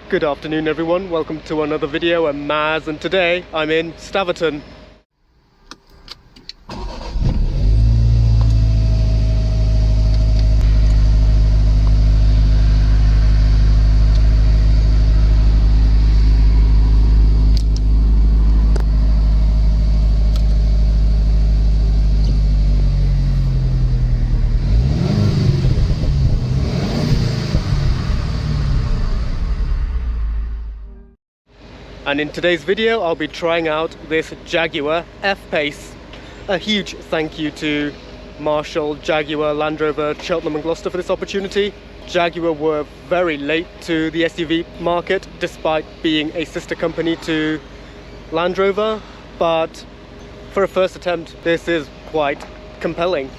Good afternoon everyone, welcome to another video. I'm Maz and today I'm in Staverton. And in today's video, I'll be trying out this Jaguar F-Pace. A huge thank you to Marshall, Jaguar, Land Rover, Cheltenham and Gloucester for this opportunity. Jaguar were very late to the SUV market, despite being a sister company to Land Rover. But for a first attempt, this is quite compelling.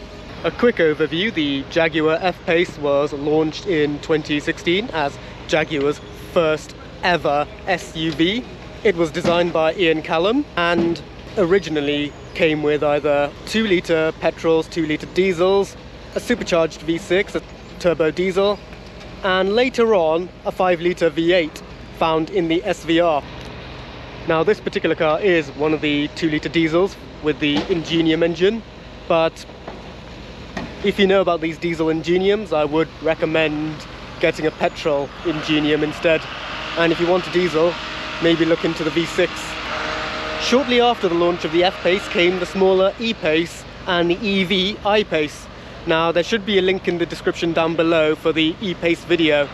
A quick overview, the Jaguar F-Pace was launched in 2016 as Jaguar's first ever SUV. It was designed by Ian Callum and originally came with either 2-litre petrols, 2-litre diesels, a supercharged V6, a turbo diesel, and later on a 5-litre V8 found in the SVR. Now this particular car is one of the 2-litre diesels with the Ingenium engine, but if you know about these diesel Ingeniums, I would recommend getting a petrol Ingenium instead. And if you want a diesel, maybe look into the V6. Shortly after the launch of the F-Pace came the smaller E-Pace and the EV I-Pace. Now there should be a link in the description down below for the E-Pace video.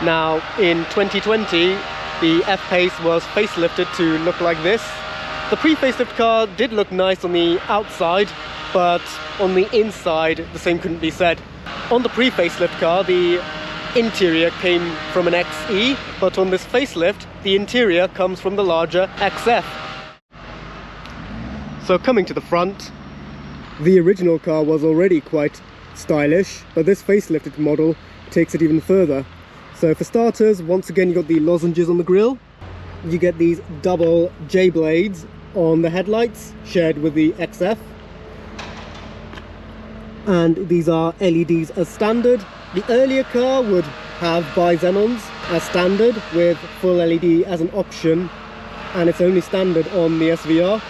Now in 2020 the F-Pace was facelifted to look like this. The pre-facelift car did look nice on the outside, but on the inside the same couldn't be said. On the pre-facelift car the interior came from an XE, but on this facelift the interior comes from the larger XF. So coming to the front, the original car was already quite stylish, but this facelifted model takes it even further. So for starters, once again you got the lozenges on the grille, you get these double J blades on the headlights shared with the XF, and these are LEDs as standard. The earlier car would have bi-xenons as standard with full LED as an option, and it's only standard on the SVR.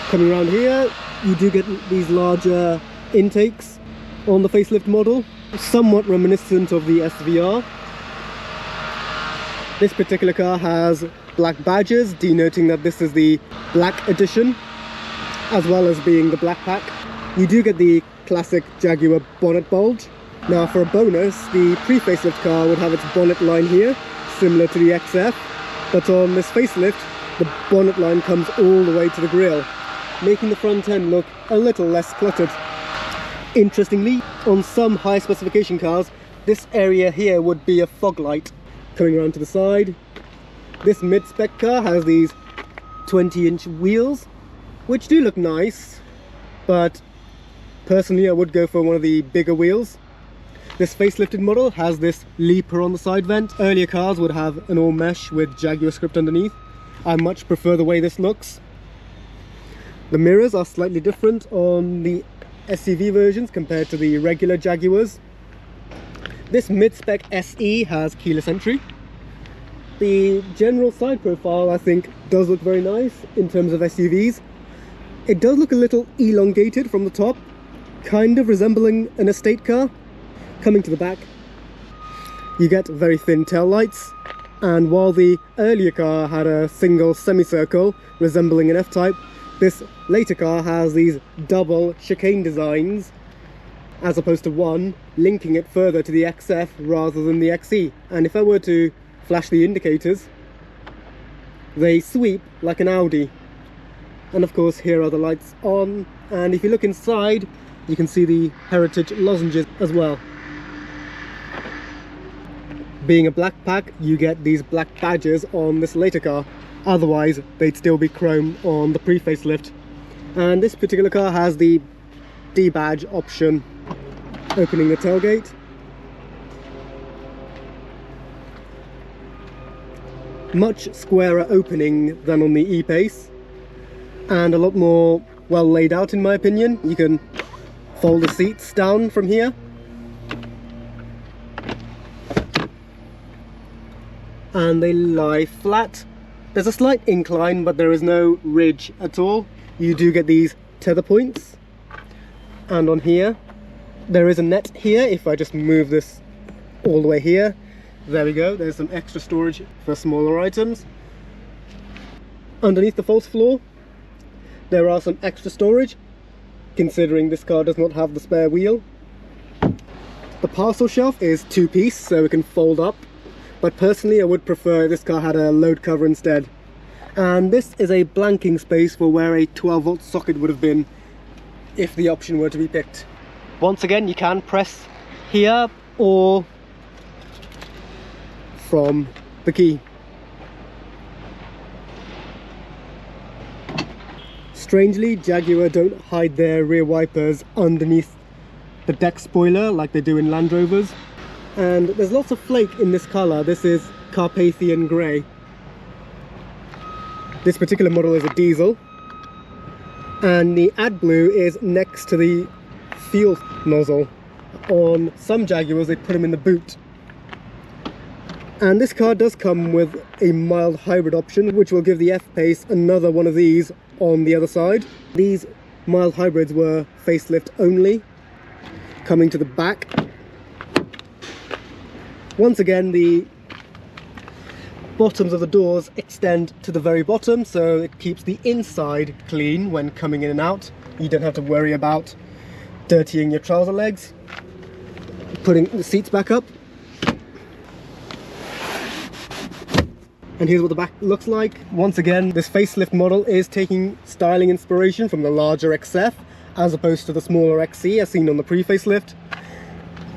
Coming around here, you do get these larger intakes on the facelift model, somewhat reminiscent of the SVR. This particular car has black badges denoting that this is the black edition, as well as being the black pack. You do get the classic Jaguar bonnet bulge. Now for a bonus, the pre-facelift car would have its bonnet line here, similar to the XF, but on this facelift, the bonnet line comes all the way to the grille, making the front end look a little less cluttered. Interestingly, on some high specification cars, this area here would be a fog light. Coming around to the side, this mid-spec car has these 20-inch wheels, which do look nice, but personally I would go for one of the bigger wheels. This facelifted model has this leaper on the side vent. Earlier cars would have an all mesh with Jaguar script underneath. I much prefer the way this looks. The mirrors are slightly different on the SUV versions compared to the regular Jaguars. This mid-spec SE has keyless entry. The general side profile I think does look very nice in terms of SUVs. It does look a little elongated from the top, kind of resembling an estate car. Coming to the back, you get very thin tail lights, and while the earlier car had a single semicircle resembling an F-Type, this later car has these double chicane designs as opposed to one, linking it further to the XF rather than the XE. And if I were to flash the indicators, they sweep like an Audi. And of course here are the lights on, and if you look inside you can see the heritage lozenges as well. Being a black pack, you get these black badges on this later car, otherwise they'd still be chrome on the pre-facelift. And this particular car has the D-badge option, opening the tailgate. Much squarer opening than on the E-Pace, and a lot more well laid out in my opinion. You can fold the seats down from here, and they lie flat. There's a slight incline, but there is no ridge at all. You do get these tether points, and on here there is a net here. If I just move this all the way here, there we go, there's some extra storage for smaller items. Underneath the false floor there are some extra storage, considering this car does not have the spare wheel. The parcel shelf is two-piece, so it can fold up, but personally I would prefer this car had a load cover instead. And this is a blanking space for where a 12-volt socket would have been if the option were to be picked. Once again, you can press here or from the key. Strangely, Jaguar don't hide their rear wipers underneath the deck spoiler like they do in Land Rovers. And there's lots of flake in this colour. This is Carpathian Grey. This particular model is a diesel, and the AdBlue is next to the fuel nozzle. On some Jaguars they put them in the boot. And this car does come with a mild hybrid option, which will give the F-Pace another one of these on the other side. These mild hybrids were facelift only. Coming to the back, once again the bottoms of the doors extend to the very bottom, so it keeps the inside clean when coming in and out. You don't have to worry about dirtying your trouser legs. Putting the seats back up, and here's what the back looks like. Once again, this facelift model is taking styling inspiration from the larger XF as opposed to the smaller XC as seen on the pre-facelift.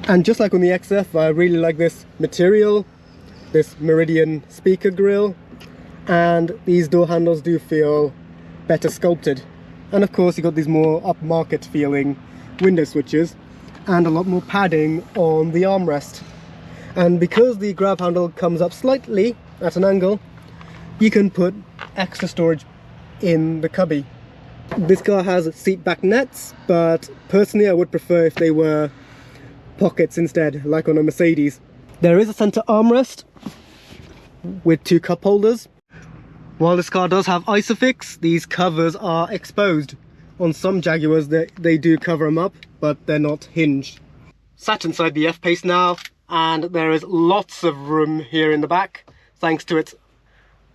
And just like on the XF, I really like this material, this Meridian speaker grille, and these door handles do feel better sculpted. And of course you got these more upmarket feeling window switches and a lot more padding on the armrest. And because the grab handle comes up slightly at an angle, you can put extra storage in the cubby. This car has seat back nets, but personally I would prefer if they were pockets instead, like on a Mercedes. There is a center armrest with two cup holders. While this car does have Isofix, these covers are exposed. On some Jaguars they do cover them up, but they're not hinged. Sat inside the F-Pace now, and there is lots of room here in the back, thanks to its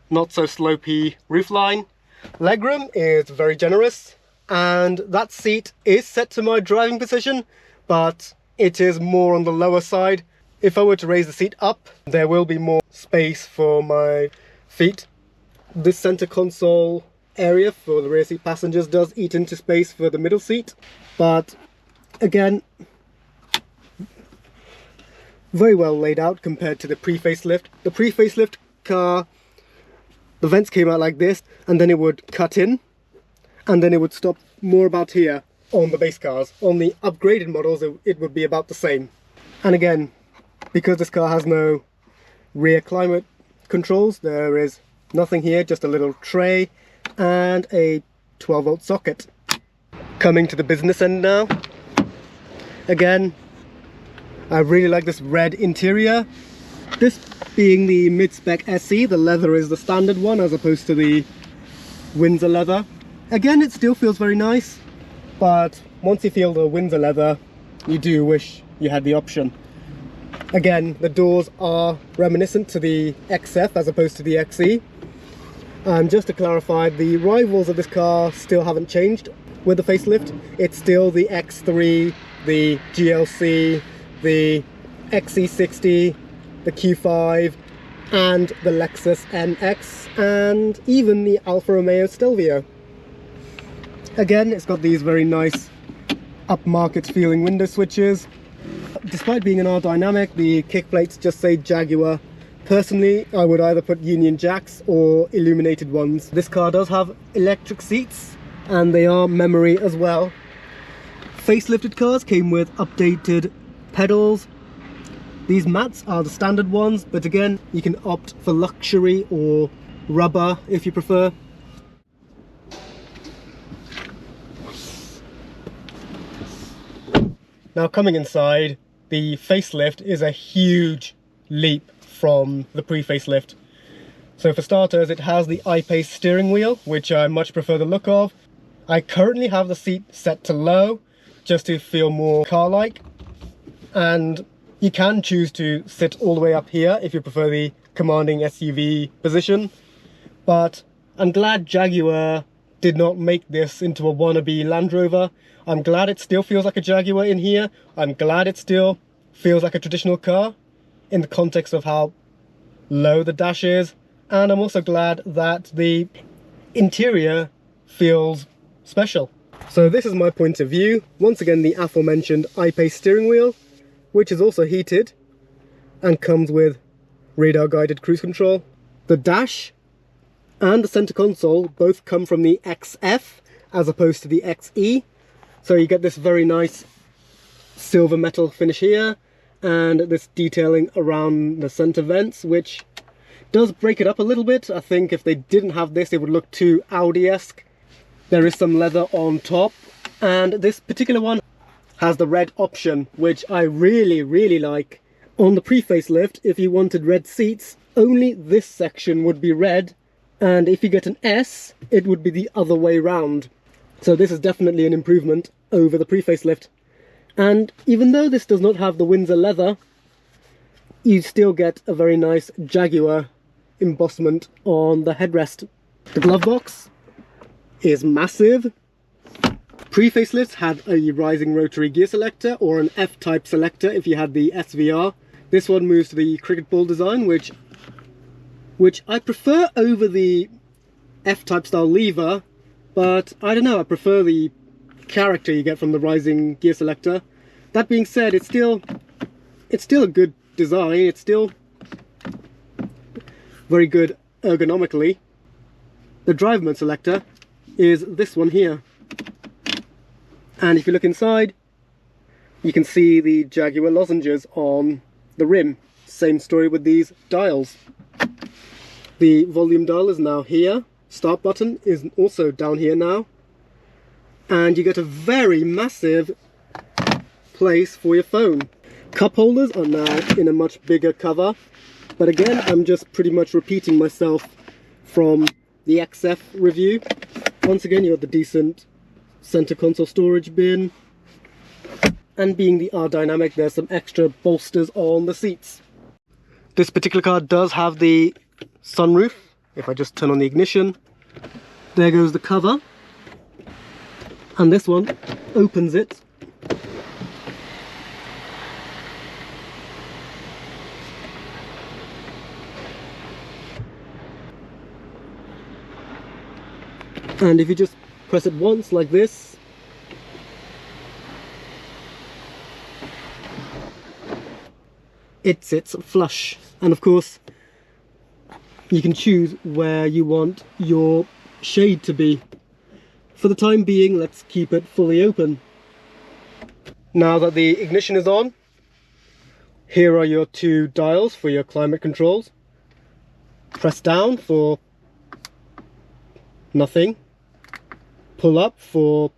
not so slopey roofline. Legroom is very generous, and that seat is set to my driving position, but it is more on the lower side. If I were to raise the seat up, there will be more space for my feet. This center console area for the rear seat passengers does eat into space for the middle seat, but again, very well laid out compared to the pre-facelift. The pre-facelift car, the vents came out like this, and then it would cut in, and then it would stop more about here on the base cars. On the upgraded models, it would be about the same. And again, because this car has no rear climate controls, there is nothing here, just a little tray and a 12-volt socket. Coming to the business end now. Again, I really like this red interior. This being the mid-spec SE, the leather is the standard one as opposed to the Windsor leather. Again, it still feels very nice, but once you feel the Windsor leather, you do wish you had the option. Again, the doors are reminiscent to the XF as opposed to the XE. And just to clarify, the rivals of this car still haven't changed with the facelift. It's still the X3, the GLC, the XC60, the Q5, and the Lexus NX, and even the Alfa Romeo Stelvio. Again, it's got these very nice upmarket feeling window switches. Despite being an R-Dynamic, the kick plates just say Jaguar. Personally, I would either put Union Jacks or illuminated ones. This car does have electric seats, and they are memory as well. Facelifted cars came with updated pedals. These mats are the standard ones, but again, you can opt for luxury or rubber if you prefer. Now coming inside, the facelift is a huge leap from the pre-facelift. So for starters, it has the I-Pace steering wheel, which I much prefer the look of. I currently have the seat set to low, just to feel more car-like. And you can choose to sit all the way up here if you prefer the commanding SUV position. But I'm glad Jaguar did not make this into a wannabe Land Rover. I'm glad it still feels like a Jaguar in here. I'm glad it still feels like a traditional car in the context of how low the dash is. And I'm also glad that the interior feels special. So this is my point of view. Once again, the aforementioned I-Pace steering wheel, which is also heated and comes with radar guided cruise control. The dash and the center console both come from the XF as opposed to the XE. So you get this very nice silver metal finish here and this detailing around the center vents, which does break it up a little bit. I think if they didn't have this, it would look too Audi-esque. There is some leather on top, and this particular one has the red option, which I really like. On the pre-facelift, if you wanted red seats, only this section would be red, and if you get an S, it would be the other way round. So this is definitely an improvement over the pre-facelift. And even though this does not have the Windsor leather, you still get a very nice Jaguar embossment on the headrest. The glove box is massive. Pre-facelifts had a rising rotary gear selector or an F-type selector if you had the SVR. This one moves to the cricket ball design, which I prefer over the F-type style lever, but I don't know, I prefer the character you get from the rising gear selector. That being said, it's still a good design. It's still very good ergonomically. The drive mode selector is this one here, and if you look inside, you can see the Jaguar lozenges on the rim. Same story with these dials. The volume dial is now here. Start button is also down here now, and you get a very massive place for your phone. Cup holders are now in a much bigger cover, but again, I'm just pretty much repeating myself from the XF review. Once again, you have the decent center console storage bin, and being the R-Dynamic, there's some extra bolsters on the seats. This particular car does have the sunroof. If I just turn on the ignition, there goes the cover, and this one opens it. And if you just press it once like this, it sits flush. And of course, you can choose where you want your shade to be. For the time being, let's keep it fully open. Now that the ignition is on, here are your two dials for your climate controls. Press down for nothing. Pull up for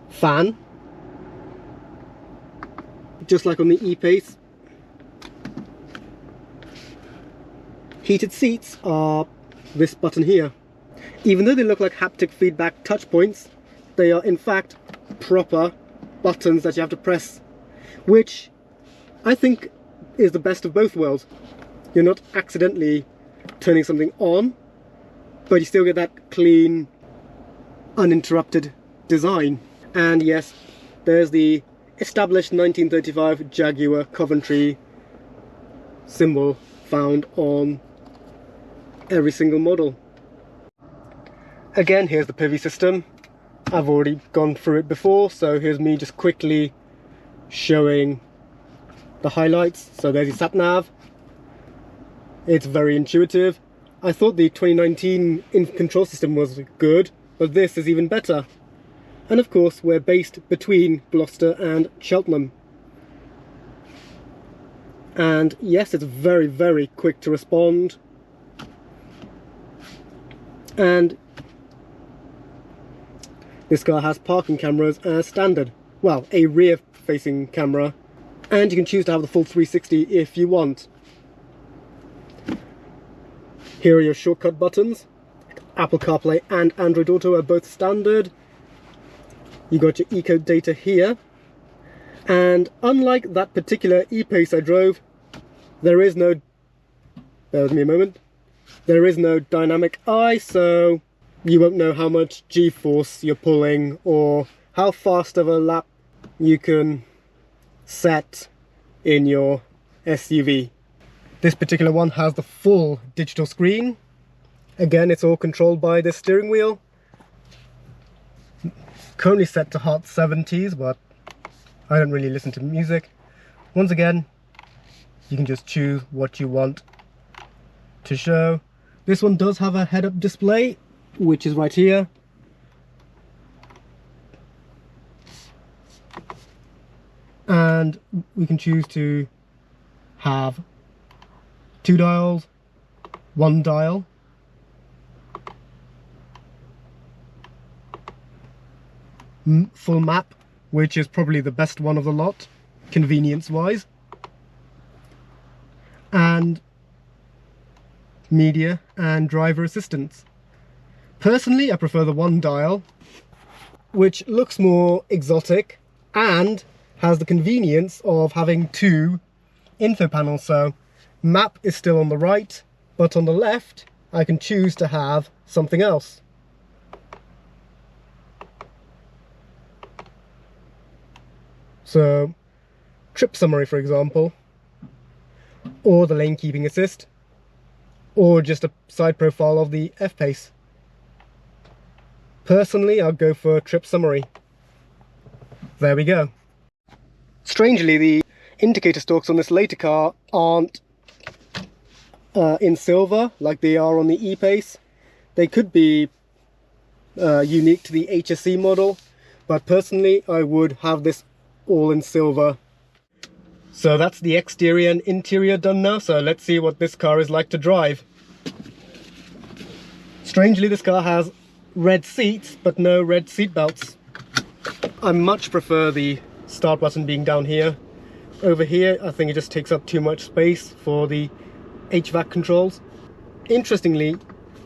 fan. Just like on the E-Pace. Heated seats are this button here. Even though they look like haptic feedback touch points, they are in fact proper buttons that you have to press, which I think is the best of both worlds. You're not accidentally turning something on, but you still get that clean, uninterrupted design. And yes, there's the established 1935 Jaguar Coventry symbol found on every single model. Again, here's the PIVI system. I've already gone through it before, so here's me just quickly showing the highlights. So there's your sat nav. It's very intuitive. I thought the 2019 control system was good, but this is even better. And of course, we're based between Gloucester and Cheltenham. And yes, it's very quick to respond. And this car has parking cameras as standard. Well, a rear-facing camera And you can choose to have the full 360 if you want. Here are your shortcut buttons. Apple CarPlay and Android Auto are both standard. You got your eco data here. And unlike that particular e-Pace I drove, there is no, bear with me a moment, there is no dynamic eye, so you won't know how much G-force you're pulling or how fast of a lap you can set in your SUV. This particular one has the full digital screen. Again, it's all controlled by this steering wheel. Currently set to hot 70s, but I don't really listen to music. Once again, you can just choose what you want to show. This one does have a head-up display, which is right here. And we can choose to have 2 dials, 1 dial, full map, which is probably the best one of the lot, convenience wise, and media and driver assistance. Personally, I prefer the 1 dial, which looks more exotic and has the convenience of having 2 info panels. So map is still on the right, but on the left I can choose to have something else. So trip summary, for example, or the lane keeping assist, or just a side profile of the F-Pace. Personally, I'll go for trip summary. There we go. Strangely, the indicator stalks on this later car aren't in silver like they are on the e-Pace. They could be unique to the HSE model, but personally I would have this all in silver. So that's the exterior and interior done now, so let's see what this car is like to drive. Strangely, this car has red seats but no red seat belts. I much prefer the start button being down here. Over here I think it just takes up too much space for the HVAC controls. Interestingly,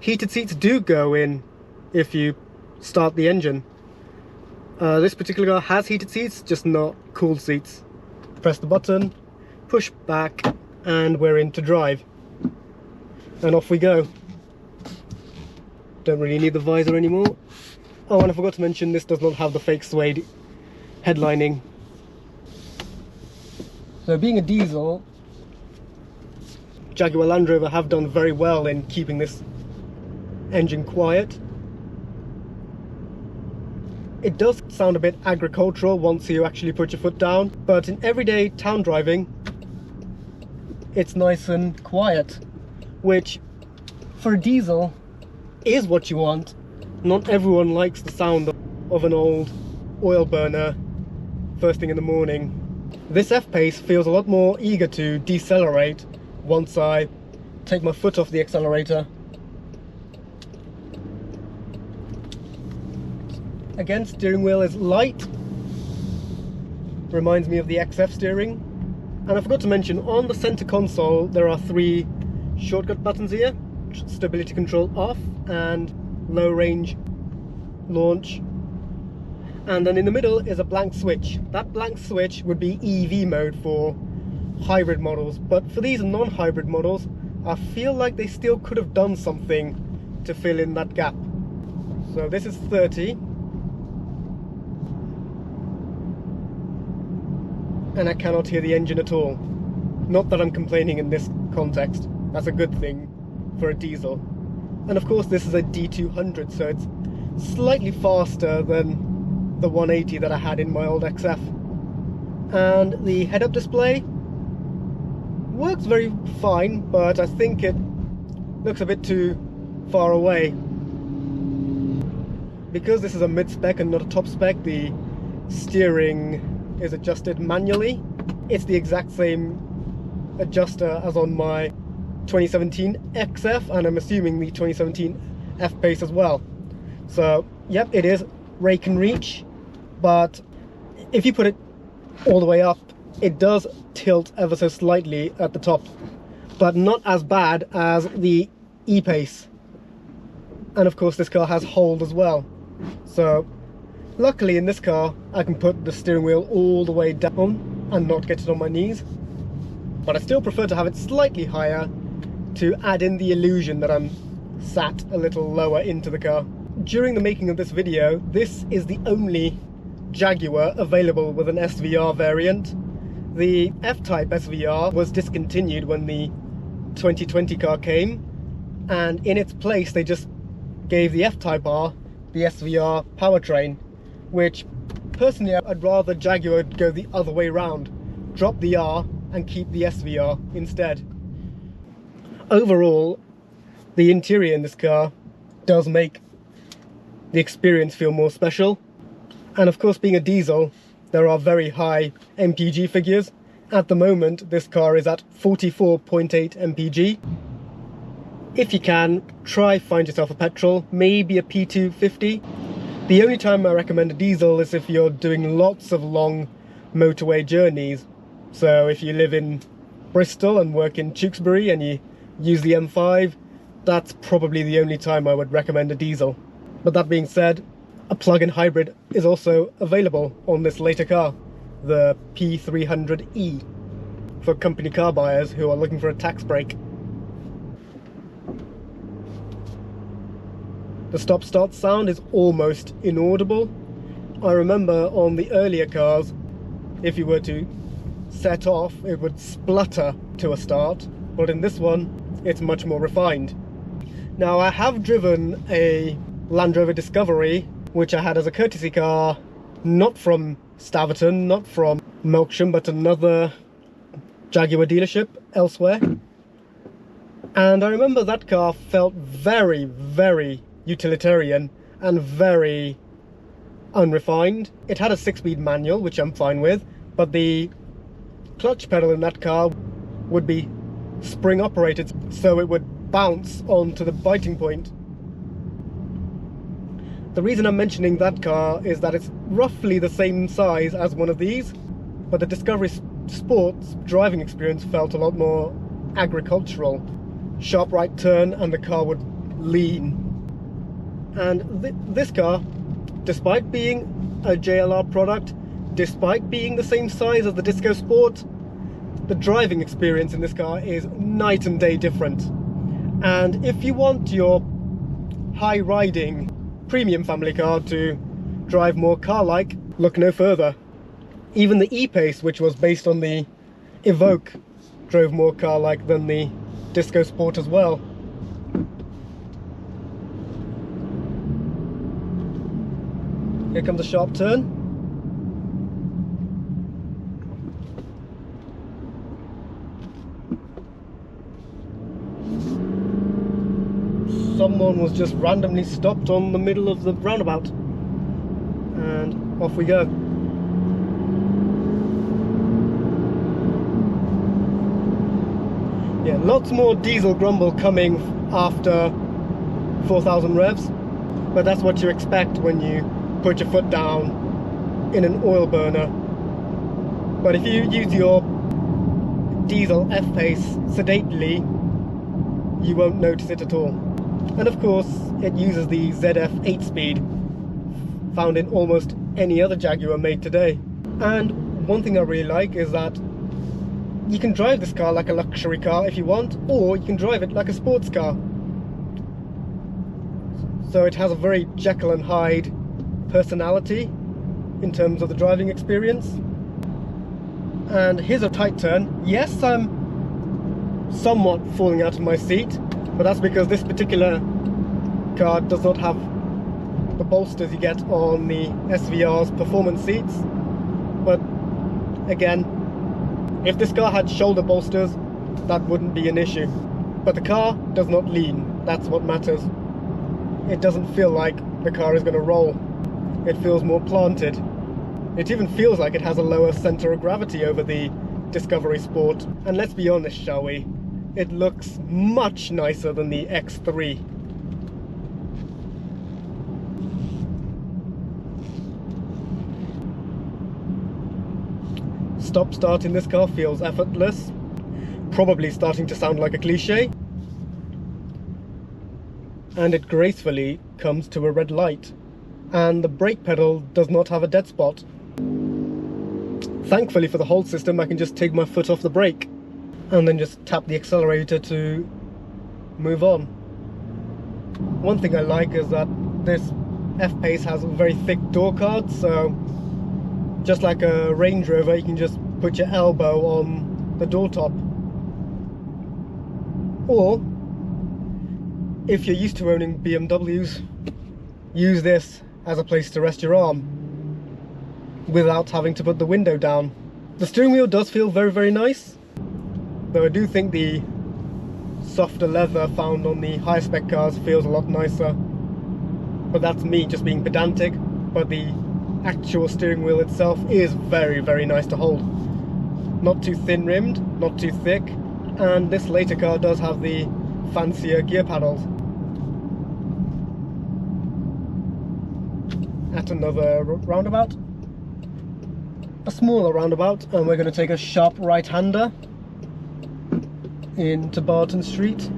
heated seats do go in if you start the engine. This particular car has heated seats, just not cooled seats. Press the button, push back, and we're in to drive. And off we go. Don't really need the visor anymore. Oh, and I forgot to mention, this does not have the fake suede headlining. So being a diesel, Jaguar Land Rover have done very well in keeping this engine quiet. It does sound a bit agricultural once you actually put your foot down, but in everyday town driving, it's nice and quiet, which for a diesel is what you want. Not everyone likes the sound of an old oil burner first thing in the morning. This F-Pace feels a lot more eager to decelerate once I take my foot off the accelerator. Again, steering wheel is light, reminds me of the XF steering. And I forgot to mention, on the center console there are 3 shortcut buttons here: stability control off and low range launch. And then in the middle is a blank switch. That blank switch would be EV mode for hybrid models, but for these non-hybrid models I feel like they still could have done something to fill in that gap. So this is 30. And I cannot hear the engine at all. Not that I'm complaining in this context, that's a good thing for a diesel. And of course this is a D200, so it's slightly faster than the 180 that I had in my old XF. And the head-up display works very fine, but I think it looks a bit too far away. Because this is a mid-spec and not a top spec, the steering is adjusted manually. It's the exact same adjuster as on my 2017 XF, and I'm assuming the 2017 F-Pace as well. So yep, it is rake and reach, but if you put it all the way up it does tilt ever so slightly at the top, but not as bad as the E-Pace. And of course this car has hold as well. So luckily in this car I can put the steering wheel all the way down and not get it on my knees. But I still prefer to have it slightly higher to add in the illusion that I'm sat a little lower into the car. During the making of this video, this is the only Jaguar available with an SVR variant. The F-Type SVR was discontinued when the 2020 car came, and in its place they just gave the F-Type R the SVR powertrain, which personally I'd rather Jaguar go the other way round, drop the R and keep the SVR instead. Overall, the interior in this car does make the experience feel more special, and of course being a diesel there are very high MPG figures. At the moment this car is at 44.8 MPG. If you can, try find yourself a petrol, maybe a P250. The only time I recommend a diesel is if you're doing lots of long motorway journeys. So if you live in Bristol and work in Tewkesbury and you use the M5, that's probably the only time I would recommend a diesel. But that being said, a plug-in hybrid is also available on this later car, the P300e, for company car buyers who are looking for a tax break. The stop-start sound is almost inaudible. I remember on the earlier cars, if you were to set off, it would splutter to a start, but in this one, it's much more refined. Now, I have driven a Land Rover Discovery, which I had as a courtesy car, not from Staverton, not from Melksham, but another Jaguar dealership elsewhere. And I remember that car felt very, very utilitarian and very unrefined. It had a 6-speed manual, which I'm fine with, but the clutch pedal in that car would be spring operated, so it would bounce onto the biting point. The reason I'm mentioning that car is that it's roughly the same size as one of these, but the Discovery Sport's driving experience felt a lot more agricultural. Sharp right turn and the car would lean. And this car, despite being a JLR product, despite being the same size as the Disco Sport, the driving experience in this car is night and day different. And if you want your high-riding premium family car to drive more car-like, look no further. Even the E-Pace, which was based on the Evoque, drove more car-like than the Disco Sport as well. Here comes a sharp turn. Someone was just randomly stopped on the middle of the roundabout. And off we go. Yeah, lots more diesel grumble coming after 4,000 revs. But that's what you expect when you put your foot down in an oil burner. But if you use your diesel F-Pace sedately, you won't notice it at all. And of course, it uses the ZF 8-speed, found in almost any other Jaguar made today. And one thing I really like is that you can drive this car like a luxury car if you want, or you can drive it like a sports car. So it has a very Jekyll and Hyde personality in terms of the driving experience. And here's a tight turn. Yes, I'm somewhat falling out of my seat, but that's because this particular car does not have the bolsters you get on the SVR's performance seats. But again, if this car had shoulder bolsters, that wouldn't be an issue. But the car does not lean, that's what matters. It doesn't feel like the car is going to roll. It feels more planted. It even feels like it has a lower center of gravity over the Discovery Sport. And let's be honest, shall we? It looks much nicer than the X3. stop-start in this car feels effortless. Probably starting to sound like a cliche. And it gracefully comes to a red light. And the brake pedal does not have a dead spot. Thankfully for the hold system, I can just take my foot off the brake and then just tap the accelerator to move on. One thing I like is that this F-Pace has very thick door cards, so just like a Range Rover, you can just put your elbow on the door top. Or, if you're used to owning BMWs, use this as a place to rest your arm without having to put the window down. The steering wheel does feel very, very nice, though I do think the softer leather found on the higher spec cars feels a lot nicer. But that's me just being pedantic, but the actual steering wheel itself is very, very nice to hold. Not too thin rimmed, not too thick, and this later car does have the fancier gear paddles. At another roundabout, a smaller roundabout, and we're going to take a sharp right-hander into Barton Street.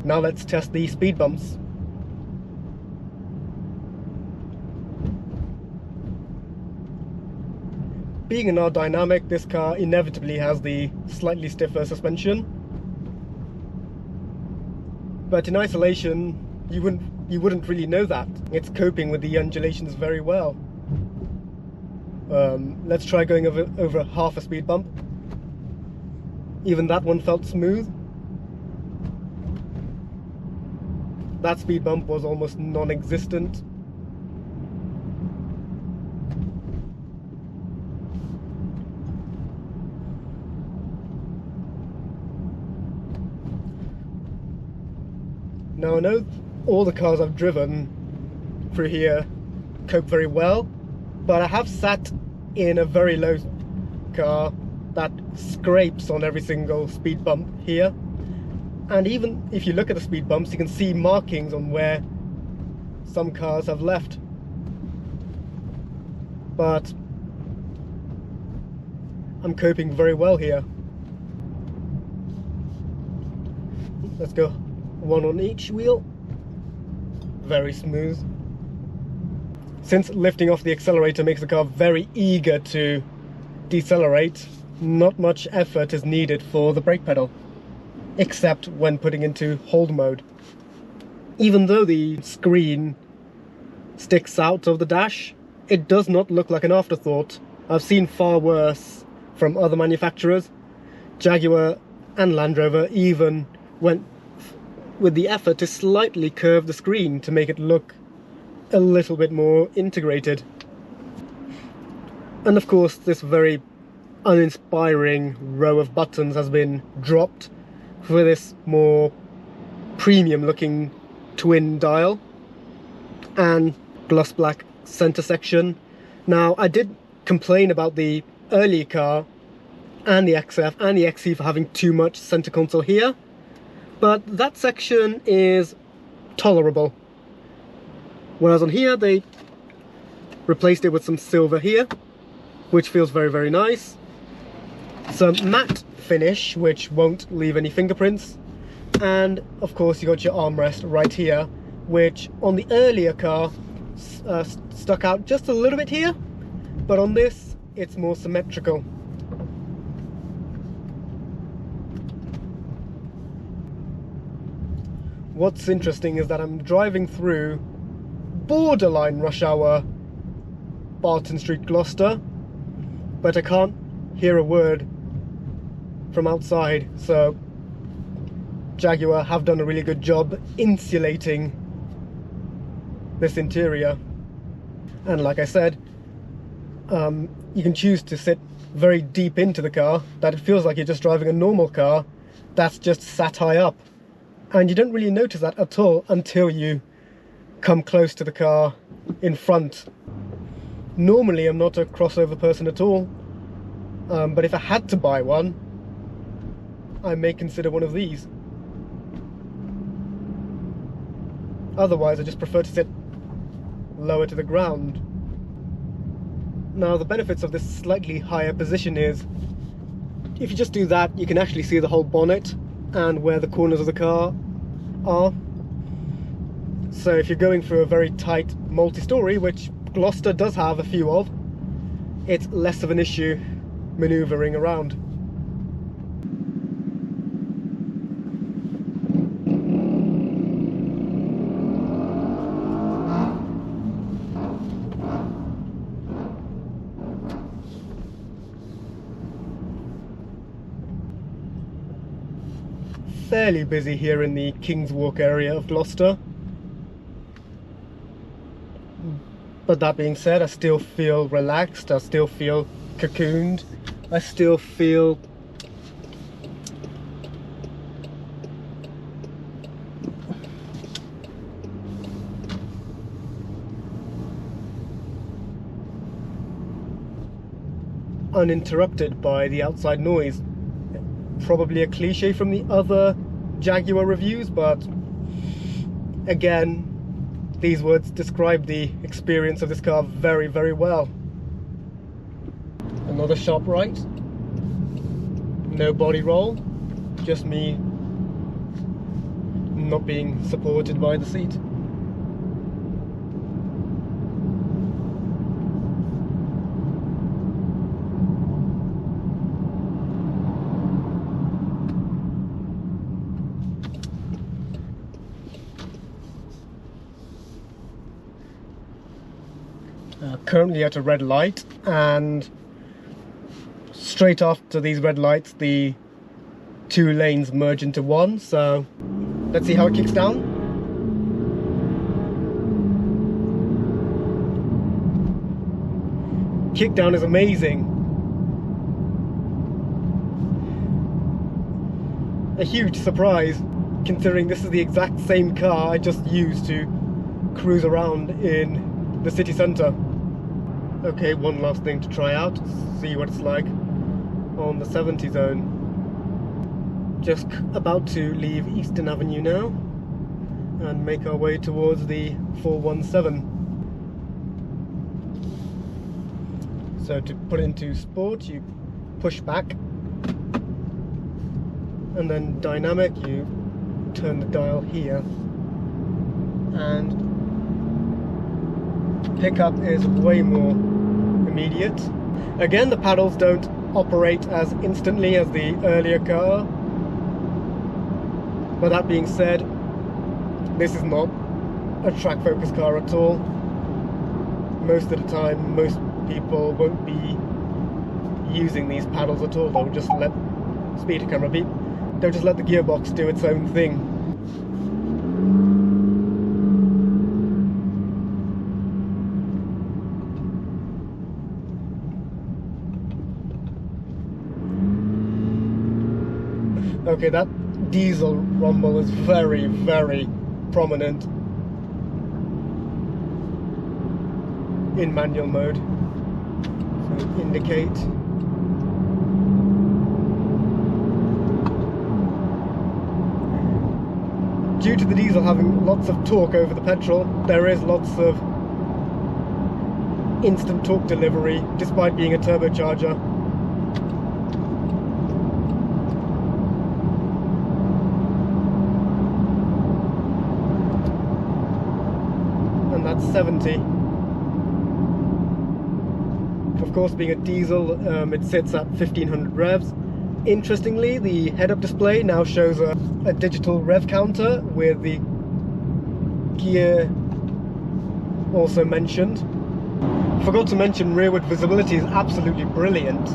Now let's test the speed bumps. Being an R-Dynamic, this car inevitably has the slightly stiffer suspension. But in isolation, you wouldn't really know that. It's coping with the undulations very well. Let's try going over half a speed bump. Even that one felt smooth. That speed bump was almost non-existent. Now I know all the cars I've driven through here cope very well, but I have sat in a very low car that scrapes on every single speed bump here. And even if you look at the speed bumps, you can see markings on where some cars have left. But I'm coping very well here. Let's go one on each wheel. Very smooth. Since lifting off the accelerator makes the car very eager to decelerate, not much effort is needed for the brake pedal, except when putting into hold mode. Even though the screen sticks out of the dash, it does not look like an afterthought. I've seen far worse from other manufacturers. Jaguar and Land Rover even went with the effort to slightly curve the screen to make it look a little bit more integrated. And of course, this very uninspiring row of buttons has been dropped for this more premium looking twin dial and gloss black center section. Now, I did complain about the early car and the XF and the XC for having too much center console here, but that section is tolerable. Whereas on here, they replaced it with some silver here, which feels very, very nice. Some matte finish, which won't leave any fingerprints. And of course, you got your armrest right here, which on the earlier car stuck out just a little bit here, but on this, it's more symmetrical. What's interesting is that I'm driving through borderline rush hour Barton Street, Gloucester, but I can't hear a word from outside, so Jaguar have done a really good job insulating this interior. And like I said, you can choose to sit very deep into the car, that it feels like you're just driving a normal car that's just sat high up. And you don't really notice that at all until you come close to the car in front. Normally I'm not a crossover person at all, but if I had to buy one, I may consider one of these. Otherwise I just prefer to sit lower to the ground. Now the benefits of this slightly higher position is, if you just do that, you can actually see the whole bonnet and where the corners of the car are. So if you're going for a very tight multi-story, which Gloucester does have a few of, it's less of an issue manoeuvring around. Fairly busy here in the King's Walk area of Gloucester. But that being said, I still feel relaxed, I still feel cocooned, I still feel uninterrupted by the outside noise. Probably a cliche from the other Jaguar reviews, but again, these words describe the experience of this car very, very well. Another sharp right. No body roll. Just me not being supported by the seat. Currently at a red light, and straight after these red lights the two lanes merge into one, so let's see how it kicks down. Kickdown is amazing. A huge surprise, considering this is the exact same car I just used to cruise around in the city centre. Okay, one last thing to try out, see what it's like on the 70 zone. Just about to leave Eastern Avenue now and make our way towards the 417. So to put it into sport, you push back, and then dynamic, you turn the dial here, and pickup is way more immediate. Again, the paddles don't operate as instantly as the earlier car, but that being said, this is not a track focus car at all. Most of the time, most people won't be using these paddles at all. They'll just let speed camera beep. They'll just let the gearbox do its own thing. Okay, that diesel rumble is very, very prominent in manual mode. So indicate. Due to the diesel having lots of torque over the petrol, there is lots of instant torque delivery despite being a turbocharger. And that's 70. Of course, being a diesel, it sits at 1500 revs. Interestingly, the head-up display now shows a digital rev counter with the gear also mentioned. Forgot to mention rearward visibility is absolutely brilliant,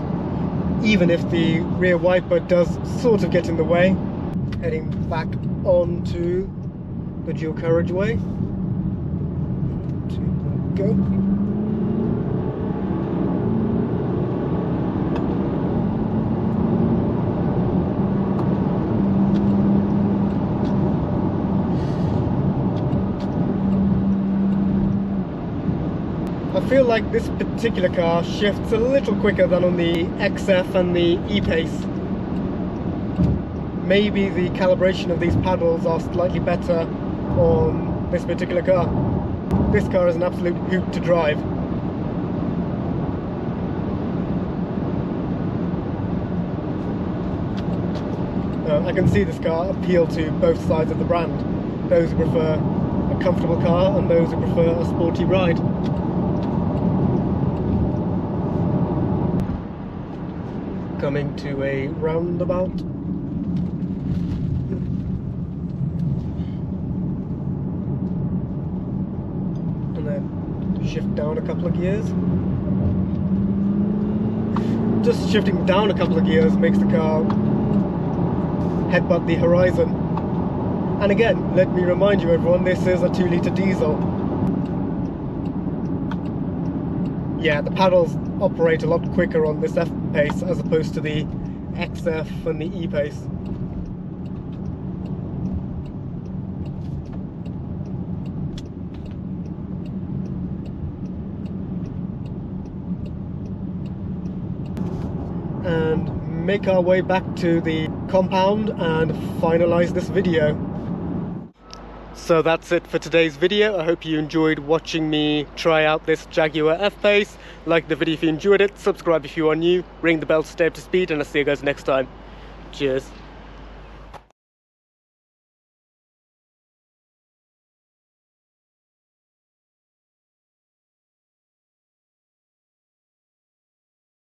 even if the rear wiper does sort of get in the way. Heading back onto the dual carriageway. Go. I feel like this particular car shifts a little quicker than on the XF and the E-Pace. Maybe the calibration of these paddles are slightly better on this particular car. This car is an absolute hoot to drive. I can see this car appeal to both sides of the brand. Those who prefer a comfortable car and those who prefer a sporty ride. Coming to a roundabout. And then shift down a couple of gears. Just shifting down a couple of gears makes the car headbutt the horizon. And again, let me remind you everyone, this is a 2-litre diesel. Yeah, the paddles operate a lot quicker on this F-Pace as opposed to the XF and the E-Pace. And make our way back to the compound and finalize this video. So that's it for today's video. I hope you enjoyed watching me try out this Jaguar F-Pace. Like the video if you enjoyed it, subscribe if you are new, ring the bell to stay up to speed, and I'll see you guys next time. Cheers.